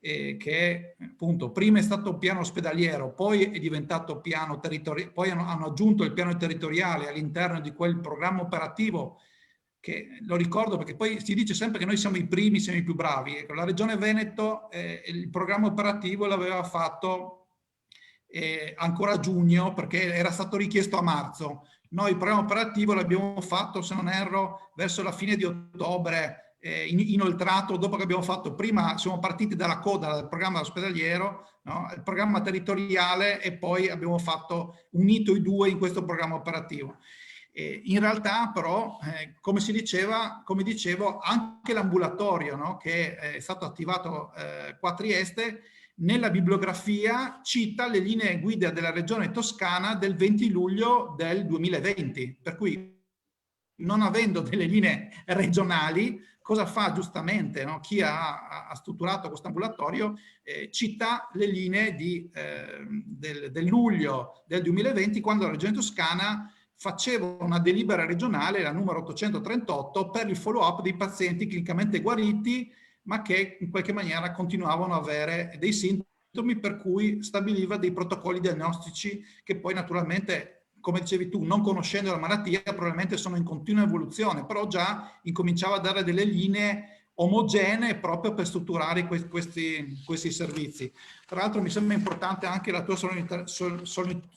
che appunto prima è stato piano ospedaliero, poi è diventato piano territoriale, poi hanno aggiunto il piano territoriale all'interno di quel programma operativo, che lo ricordo perché poi si dice sempre che noi siamo i primi, siamo i più bravi. Ecco, la Regione Veneto il programma operativo l'aveva fatto ancora a giugno perché era stato richiesto a marzo. Noi il programma operativo l'abbiamo fatto, se non erro, verso la fine di ottobre, inoltrato dopo che abbiamo fatto, prima siamo partiti dalla coda del programma ospedaliero, no? Il programma territoriale, e poi abbiamo unito i due in questo programma operativo. In realtà però, come dicevo, anche l'ambulatorio, no? Che è stato attivato qua a Trieste, nella bibliografia cita le linee guida della Regione Toscana del 20 luglio del 2020, per cui non avendo delle linee regionali, cosa fa giustamente, no? Chi ha strutturato questo ambulatorio cita le linee del luglio del 2020, quando la Regione Toscana faceva una delibera regionale, la numero 838, per il follow-up dei pazienti clinicamente guariti ma che in qualche maniera continuavano ad avere dei sintomi, per cui stabiliva dei protocolli diagnostici che poi naturalmente come dicevi tu, non conoscendo la malattia, probabilmente sono in continua evoluzione, però già incominciava a dare delle linee omogenee proprio per strutturare questi servizi. Tra l'altro mi sembra importante anche la tua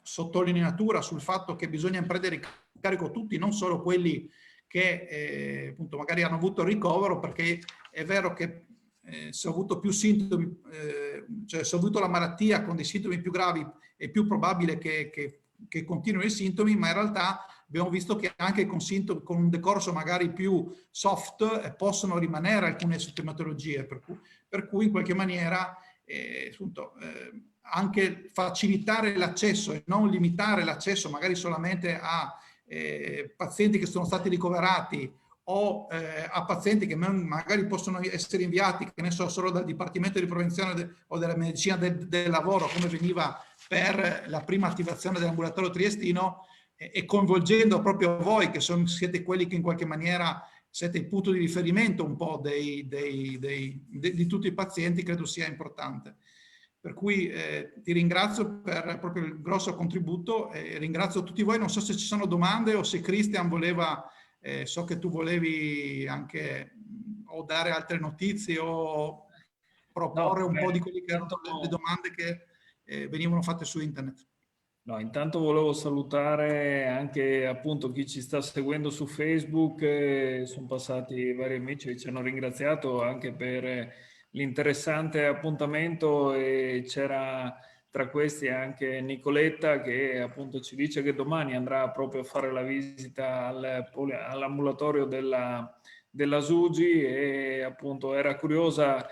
sottolineatura sul fatto che bisogna prendere in carico tutti, non solo quelli che appunto magari hanno avuto il ricovero, perché è vero che se ho avuto più sintomi, cioè se ho avuto la malattia con dei sintomi più gravi, è più probabile che continuino i sintomi, ma in realtà abbiamo visto che anche con un decorso magari più soft possono rimanere alcune sintomatologie, per cui in qualche maniera appunto, anche facilitare l'accesso e non limitare l'accesso magari solamente a pazienti che sono stati ricoverati o a pazienti che magari possono essere inviati, che ne so, solo dal Dipartimento di Prevenzione o della Medicina del Lavoro, come veniva per la prima attivazione dell'ambulatorio triestino, e coinvolgendo proprio voi, che siete quelli che in qualche maniera siete il punto di riferimento un po' di tutti i pazienti, credo sia importante. Per cui ti ringrazio per proprio il grosso contributo e ringrazio tutti voi. Non so se ci sono domande o se Christian voleva, so che tu volevi anche o dare altre notizie o proporre un po' di quelle che erano le domande che venivano fatte su internet. No, intanto volevo salutare anche appunto chi ci sta seguendo su Facebook, sono passati vari amici che ci hanno ringraziato anche per l'interessante appuntamento, e c'era tra questi anche Nicoletta che appunto ci dice che domani andrà proprio a fare la visita all'ambulatorio della SUGI, e appunto era curiosa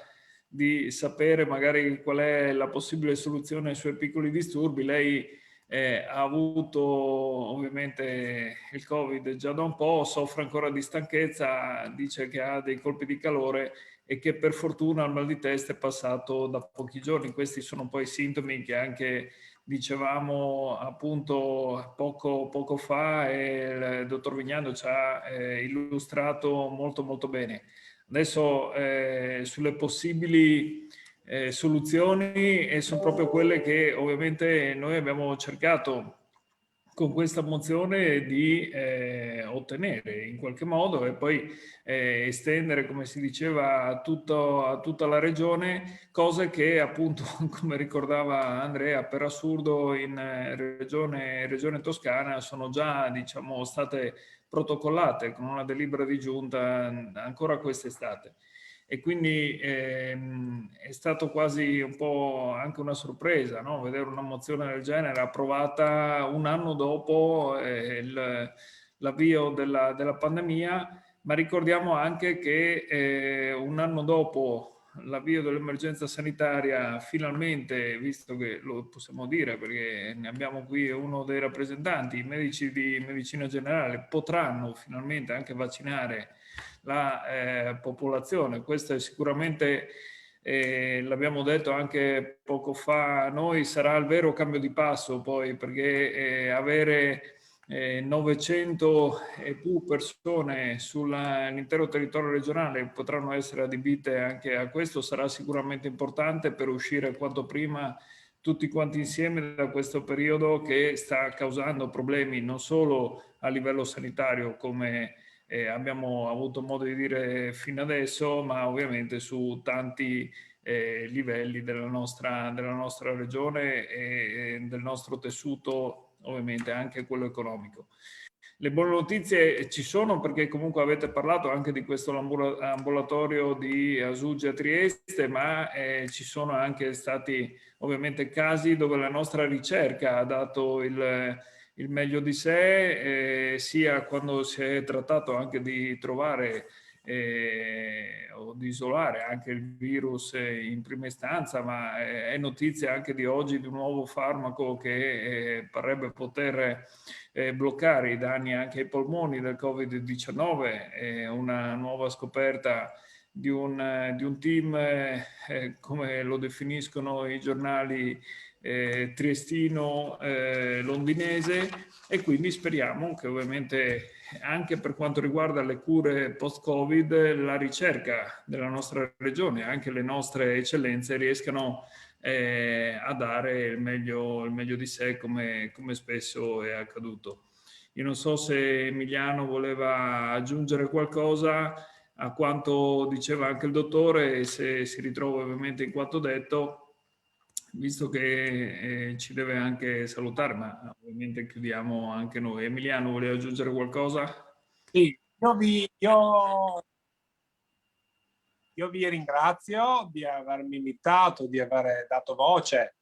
di sapere magari qual è la possibile soluzione ai suoi piccoli disturbi. Lei ha avuto ovviamente il Covid già da un po', soffre ancora di stanchezza, dice che ha dei colpi di calore e che per fortuna il mal di testa è passato da pochi giorni. Questi sono poi sintomi che anche dicevamo appunto poco fa, e il dottor Vignano ci ha illustrato molto bene. Adesso sulle possibili soluzioni, e sono proprio quelle che ovviamente noi abbiamo cercato con questa mozione di ottenere in qualche modo, e poi estendere, come si diceva, a tutta la regione, cose che appunto, come ricordava Andrea, per assurdo in regione Toscana sono già, diciamo, state protocollate con una delibera di giunta ancora quest'estate. E quindi è stato quasi un po' anche una sorpresa, no? Vedere una mozione del genere approvata un anno dopo l'avvio della pandemia, ma ricordiamo anche che un anno dopo l'avvio dell'emergenza sanitaria, finalmente, visto che lo possiamo dire perché ne abbiamo qui uno dei rappresentanti, i medici di medicina generale potranno finalmente anche vaccinare la popolazione. Questo è sicuramente, l'abbiamo detto anche poco fa, noi sarà il vero cambio di passo poi, perché avere 900 e più persone sull'intero territorio regionale potranno essere adibite anche a questo, sarà sicuramente importante per uscire quanto prima tutti quanti insieme da questo periodo che sta causando problemi non solo a livello sanitario, come abbiamo avuto modo di dire fino adesso, ma ovviamente su tanti livelli della nostra regione e del nostro tessuto, ovviamente anche quello economico. Le buone notizie ci sono, perché comunque avete parlato anche di questo ambulatorio di SUGI a Trieste, ma ci sono anche stati ovviamente casi dove la nostra ricerca ha dato il meglio di sé, sia quando si è trattato anche di trovare o di isolare anche il virus in prima istanza, ma è notizia anche di oggi di un nuovo farmaco che parrebbe poter bloccare i danni anche ai polmoni del Covid-19, una nuova scoperta di un team, come lo definiscono i giornali, triestino londinese, e quindi speriamo che ovviamente anche per quanto riguarda le cure post-Covid la ricerca della nostra regione, anche le nostre eccellenze riescano a dare il meglio di sé, come spesso è accaduto. Io non so se Emiliano voleva aggiungere qualcosa a quanto diceva anche il dottore, e se si ritrova ovviamente in quanto detto, visto che ci deve anche salutare, ma ovviamente chiudiamo anche noi. Emiliano, voleva aggiungere qualcosa? Sì, io vi ringrazio di avermi invitato, di aver dato voce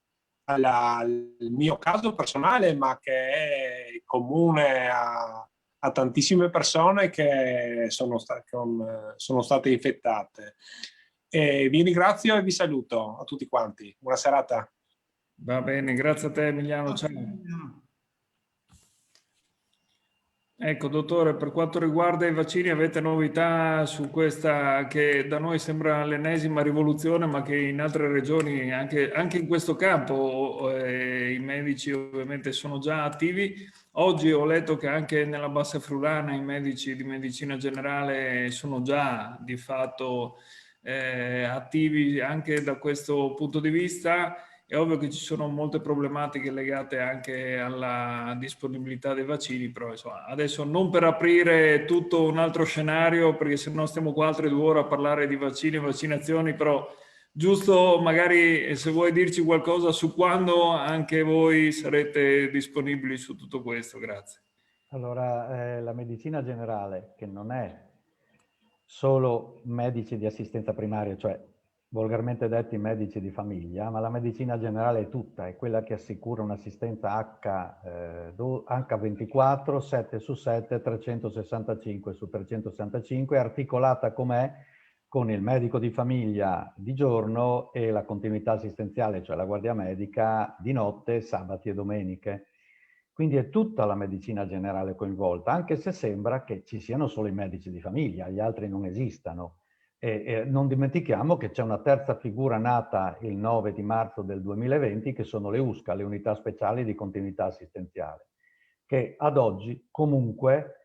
al mio caso personale, ma che è comune a tantissime persone che sono state infettate. E vi ringrazio e vi saluto a tutti quanti. Buona serata. Va bene, grazie a te Emiliano. Ciao. Ecco, dottore, per quanto riguarda i vaccini, avete novità su questa che da noi sembra l'ennesima rivoluzione, ma che in altre regioni, anche in questo campo, i medici ovviamente sono già attivi. Oggi ho letto che anche nella Bassa Friulana i medici di medicina generale sono già di fatto attivi anche da questo punto di vista. È ovvio che ci sono molte problematiche legate anche alla disponibilità dei vaccini, però insomma, adesso non per aprire tutto un altro scenario, perché se no stiamo qua altre 2 ore a parlare di vaccini e vaccinazioni, però giusto magari se vuoi dirci qualcosa su quando anche voi sarete disponibili su tutto questo. Grazie. Allora, la medicina generale, che non è solo medici di assistenza primaria, cioè volgarmente detti medici di famiglia, ma la medicina generale è tutta, è quella che assicura un'assistenza H24, 7 su 7, 365 su 365, articolata com'è con il medico di famiglia di giorno e la continuità assistenziale, cioè la guardia medica di notte, sabati e domeniche. Quindi è tutta la medicina generale coinvolta, anche se sembra che ci siano solo i medici di famiglia, gli altri non esistano. E non dimentichiamo che c'è una terza figura nata il 9 di marzo del 2020, che sono le USCA, le unità speciali di continuità assistenziale, che ad oggi comunque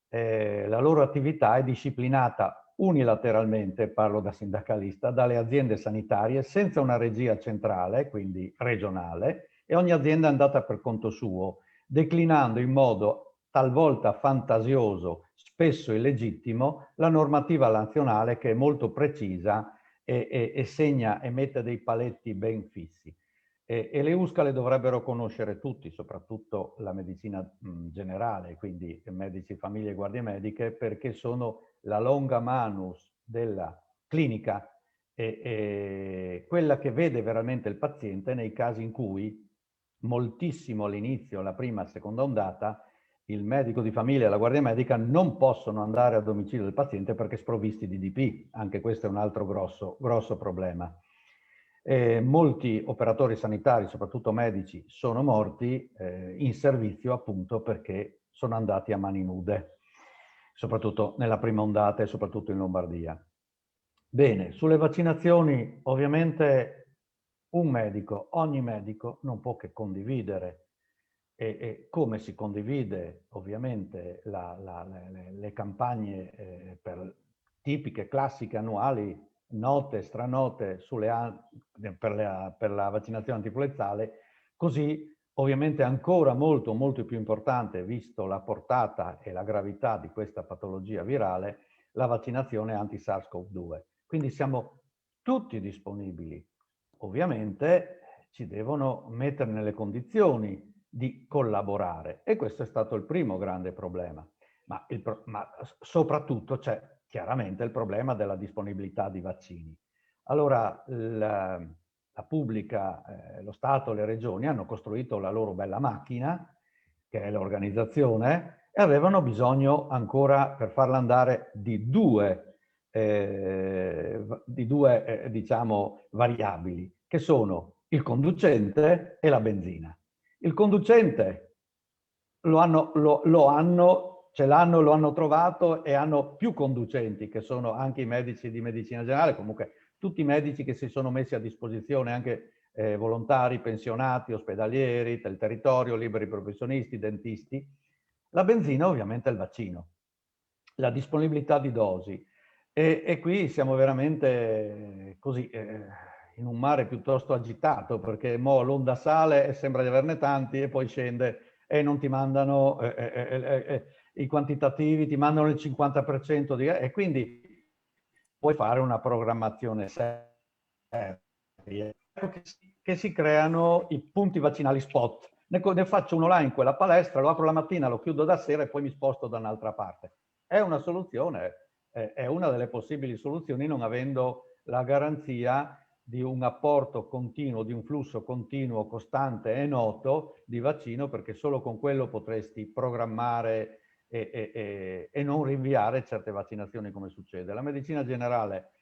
la loro attività è disciplinata unilateralmente, parlo da sindacalista, dalle aziende sanitarie senza una regia centrale, quindi regionale, e ogni azienda è andata per conto suo, declinando in modo talvolta fantasioso, spesso illegittimo, la normativa nazionale, che è molto precisa e segna e mette dei paletti ben fissi. E le USCA le dovrebbero conoscere tutti, soprattutto la medicina generale, quindi medici, famiglie e guardie mediche, perché sono la longa manus della clinica e quella che vede veramente il paziente nei casi in cui, moltissimo all'inizio, la prima e seconda ondata, il medico di famiglia e la guardia medica non possono andare a domicilio del paziente perché sprovvisti di DP. Anche questo è un altro grosso problema. Molti operatori sanitari, soprattutto medici, sono morti in servizio appunto perché sono andati a mani nude, soprattutto nella prima ondata e soprattutto in Lombardia. Bene, sulle vaccinazioni ovviamente ogni medico non può che condividere e come si condivide ovviamente le campagne tipiche, classiche, annuali, note, stranote per la vaccinazione antinfluenzale, così ovviamente ancora molto più importante, visto la portata e la gravità di questa patologia virale, la vaccinazione anti-SARS-CoV-2. Quindi siamo tutti disponibili. Ovviamente ci devono mettere nelle condizioni di collaborare e questo è stato il primo grande problema. Ma soprattutto c'è chiaramente il problema della disponibilità di vaccini. Allora la pubblica, lo Stato e le regioni hanno costruito la loro bella macchina, che è l'organizzazione, e avevano bisogno ancora, per farla andare, di due diciamo, variabili, che sono il conducente e la benzina. Il conducente lo hanno trovato e hanno più conducenti, che sono anche i medici di medicina generale, comunque tutti i medici che si sono messi a disposizione, anche volontari, pensionati, ospedalieri, del territorio, liberi professionisti, dentisti. La benzina ovviamente è il vaccino, la disponibilità di dosi. E qui siamo veramente così in un mare piuttosto agitato, perché mo l'onda sale e sembra di averne tanti e poi scende e non ti mandano i quantitativi, ti mandano il 50% e quindi puoi fare una programmazione seria. Che si creano i punti vaccinali spot. Ne faccio uno là in quella palestra, lo apro la mattina, lo chiudo da sera e poi mi sposto da un'altra parte. È una soluzione, è una delle possibili soluzioni, non avendo la garanzia di un apporto continuo, di un flusso continuo, costante e noto di vaccino, perché solo con quello potresti programmare e non rinviare certe vaccinazioni come succede. La medicina generale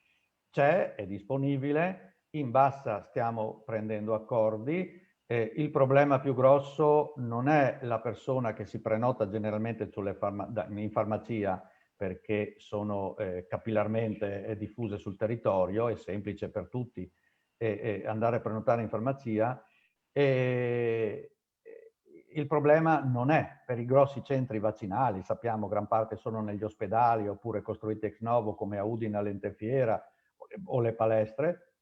c'è, è disponibile, in bassa stiamo prendendo accordi. Il problema più grosso non è la persona che si prenota generalmente in farmacia, perché sono capillarmente diffuse sul territorio, è semplice per tutti andare a prenotare in farmacia. Il problema non è per i grossi centri vaccinali, sappiamo gran parte sono negli ospedali oppure costruiti ex novo come a Udine, a Lentefiera o le palestre,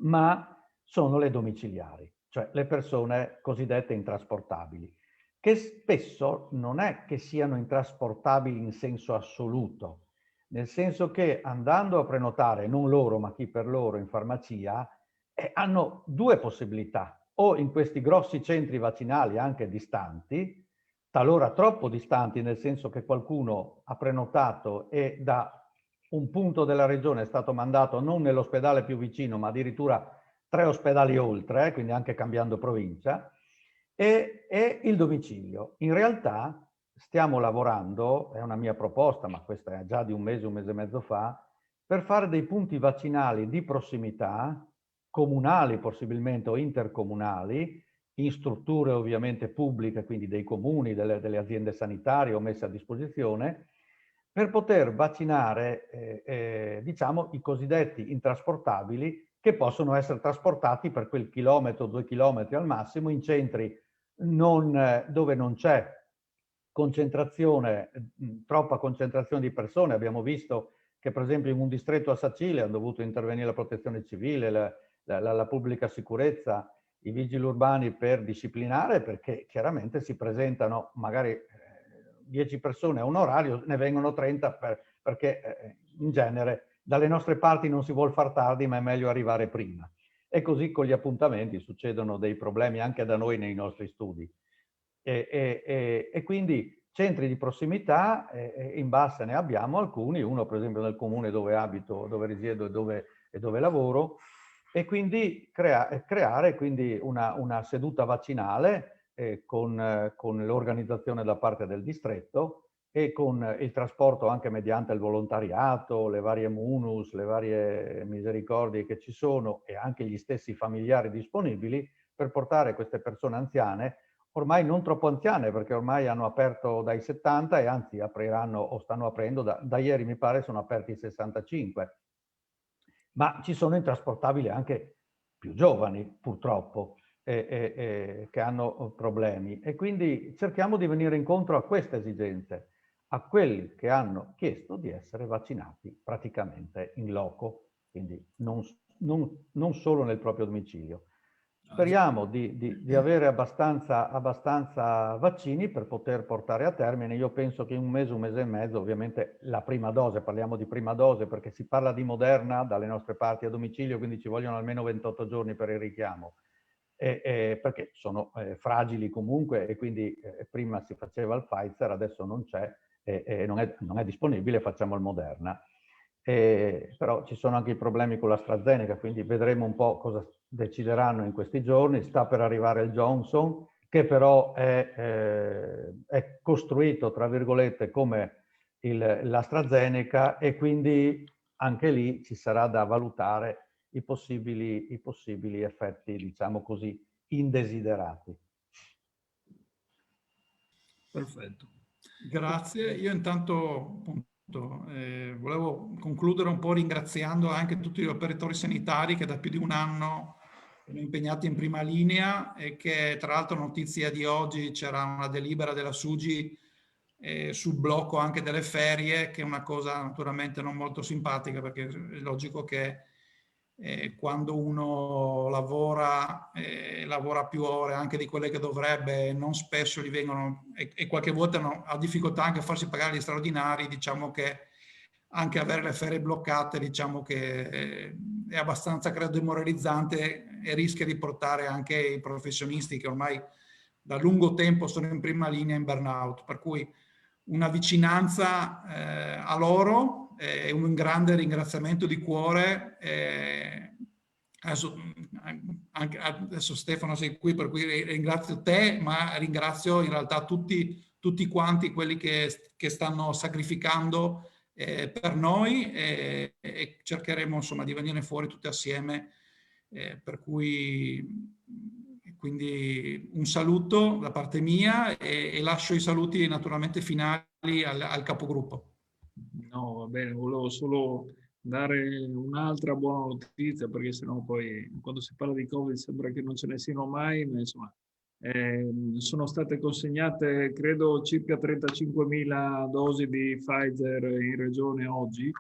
ma sono le domiciliari, cioè le persone cosiddette intrasportabili, che spesso non è che siano intrasportabili in senso assoluto, nel senso che andando a prenotare, non loro ma chi per loro in farmacia, hanno due possibilità: o in questi grossi centri vaccinali anche distanti, talora troppo distanti, nel senso che qualcuno ha prenotato e da un punto della regione è stato mandato non nell'ospedale più vicino, ma addirittura 3 ospedali oltre, quindi anche cambiando provincia, e il domicilio. In realtà stiamo lavorando, è una mia proposta, ma questa è già di un mese e mezzo fa, per fare dei punti vaccinali di prossimità, comunali possibilmente o intercomunali, in strutture ovviamente pubbliche, quindi dei comuni, delle aziende sanitarie o messe a disposizione, per poter vaccinare, diciamo, i cosiddetti intrasportabili, che possono essere trasportati per quel chilometro, 2 chilometri al massimo, in centri dove non c'è concentrazione, troppa concentrazione di persone. Abbiamo visto che per esempio in un distretto a Sacile hanno dovuto intervenire la protezione civile, la pubblica sicurezza, i vigili urbani per disciplinare, perché chiaramente si presentano magari 10 persone a un orario, ne vengono 30 perché in genere dalle nostre parti non si vuol far tardi, ma è meglio arrivare prima. E così con gli appuntamenti succedono dei problemi anche da noi nei nostri studi. E quindi centri di prossimità, in bassa ne abbiamo alcuni, uno per esempio nel comune dove abito, dove risiedo e dove lavoro, e quindi creare quindi una seduta vaccinale con l'organizzazione da parte del distretto e con il trasporto anche mediante il volontariato, le varie munus, le varie misericordie che ci sono e anche gli stessi familiari disponibili per portare queste persone anziane, ormai non troppo anziane perché ormai hanno aperto dai 70 e anzi apriranno o stanno aprendo, da ieri mi pare sono aperti i 65, ma ci sono intrasportabili anche più giovani purtroppo che hanno problemi, e quindi cerchiamo di venire incontro a queste esigenze, a quelli che hanno chiesto di essere vaccinati praticamente in loco, quindi non solo nel proprio domicilio. Speriamo di avere abbastanza vaccini per poter portare a termine. Io penso che in un mese e mezzo, ovviamente la prima dose, parliamo di prima dose perché si parla di Moderna dalle nostre parti a domicilio, quindi ci vogliono almeno 28 giorni per il richiamo, perché sono fragili comunque, e quindi prima si faceva il Pfizer, adesso non c'è, non è disponibile, facciamo il Moderna. Però ci sono anche i problemi con l'AstraZeneca, quindi vedremo un po' cosa decideranno in questi giorni. Sta per arrivare il Johnson, che però è costruito, tra virgolette, come l'AstraZeneca, e quindi anche lì ci sarà da valutare i possibili effetti, diciamo così, indesiderati. Perfetto. Grazie. Io intanto volevo concludere un po' ringraziando anche tutti gli operatori sanitari che da più di un anno sono impegnati in prima linea, e che tra l'altro notizia di oggi c'era una delibera della SUGI sul blocco anche delle ferie, che è una cosa naturalmente non molto simpatica, perché è logico che quando uno lavora più ore anche di quelle che dovrebbe, non spesso gli vengono, e qualche volta ha difficoltà anche a farsi pagare gli straordinari, diciamo che anche avere le ferie bloccate, diciamo che è abbastanza, credo, demoralizzante e rischia di portare anche i professionisti che ormai da lungo tempo sono in prima linea in burnout, per cui una vicinanza a loro e un grande ringraziamento di cuore. Adesso Stefano sei qui, per cui ringrazio te, ma ringrazio in realtà tutti quanti quelli che stanno sacrificando per noi, e cercheremo insomma di venire fuori tutti assieme, per cui quindi un saluto da parte mia e lascio i saluti naturalmente finali al capogruppo. No, va bene, volevo solo dare un'altra buona notizia, perché sennò poi quando si parla di Covid sembra che non ce ne siano mai, ma insomma sono state consegnate credo circa 35.000 dosi di Pfizer in regione oggi,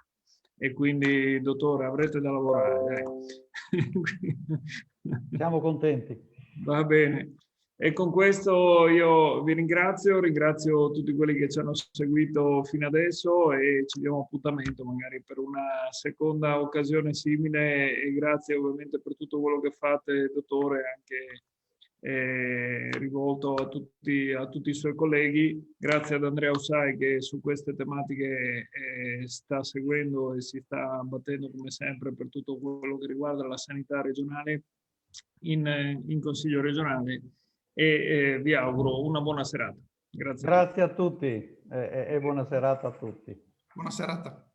e quindi dottore avrete da lavorare. Siamo contenti. Va bene. E con questo io vi ringrazio tutti quelli che ci hanno seguito fino adesso, e ci diamo appuntamento magari per una seconda occasione simile, e grazie ovviamente per tutto quello che fate, dottore, anche rivolto a tutti i suoi colleghi. Grazie ad Andrea Ossai che su queste tematiche sta seguendo e si sta battendo come sempre per tutto quello che riguarda la sanità regionale in Consiglio regionale, e vi auguro una buona serata. Grazie. Grazie a tutti e buona serata a tutti. Buona serata.